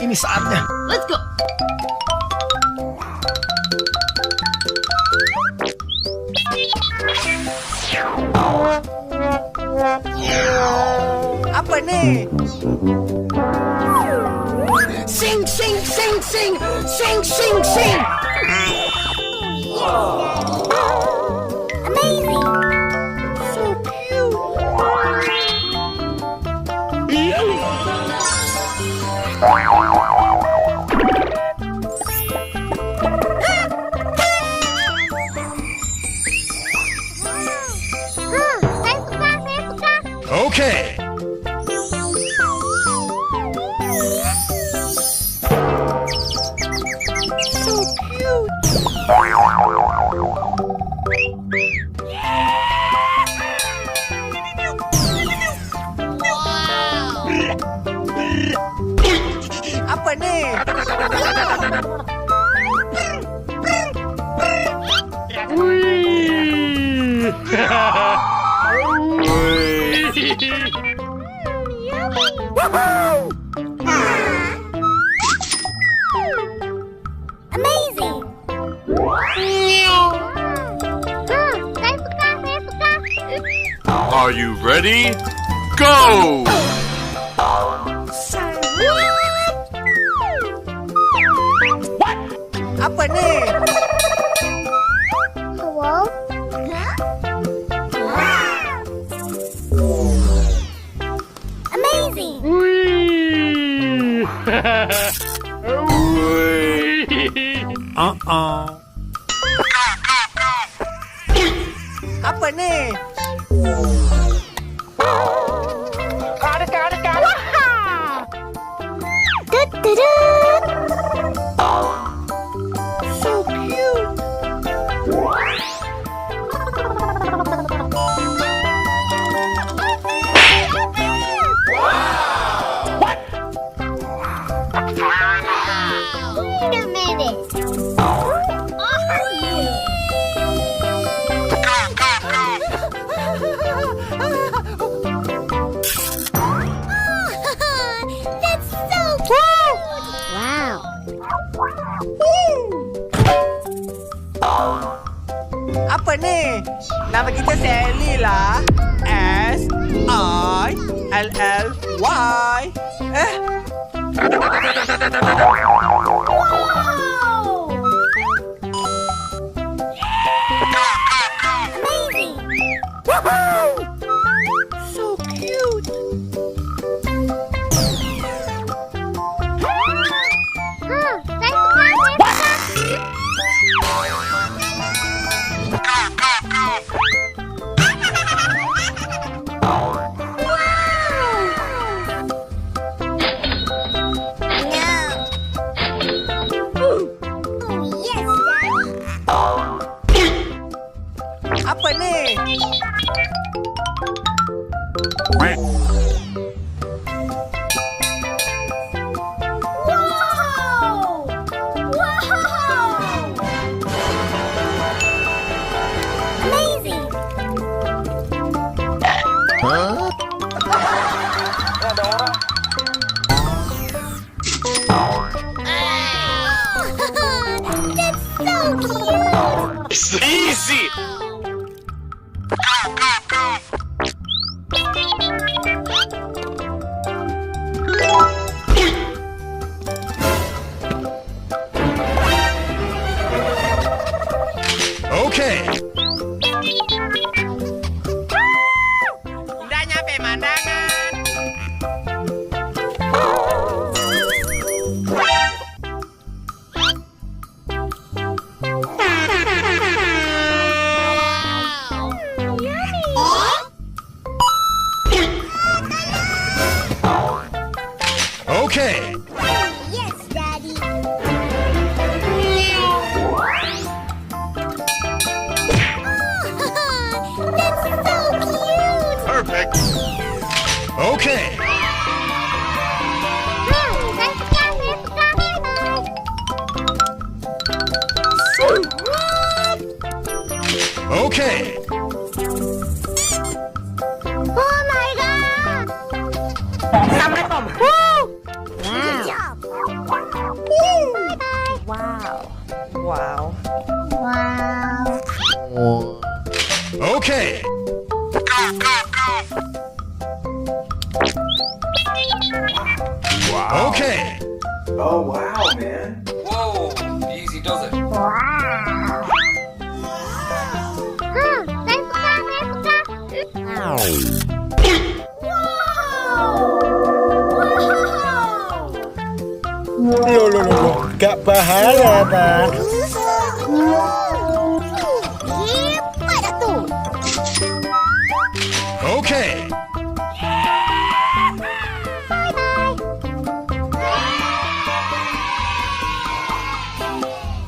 Ini saatnya. Let's go. Apa ni? Sing, sing, sing, sing, sing, sing, sing. Amazing! So cute. Saya suka, saya suka. Okay. So cute. Apa ni? Amazing! Saya suka, saya suka. Are you ready? Go! Apa ni? Hello? Amazing! Apa ni? Dut-dut-dut. So cute. Wait a minute. Are you? That's so cute! Wow. Apa ni? Nama kita Sally lah. S-I-L-L-Y. Amazing! So cute. Saya suka, saya suka. Oh, yes, Daddy. Apa ni? Wow! Wow! Amazing! That's so cute! It's easy! Okay. Dah nyampe mandangan. Okay. Yes, Daddy. That's so cute! Perfect! Okay. Saya suka, saya suka. Okay. Oh my God! Okay. Okay. Oh, wow, man. Whoa, easy does it. Loh, gak bahaya, Pak.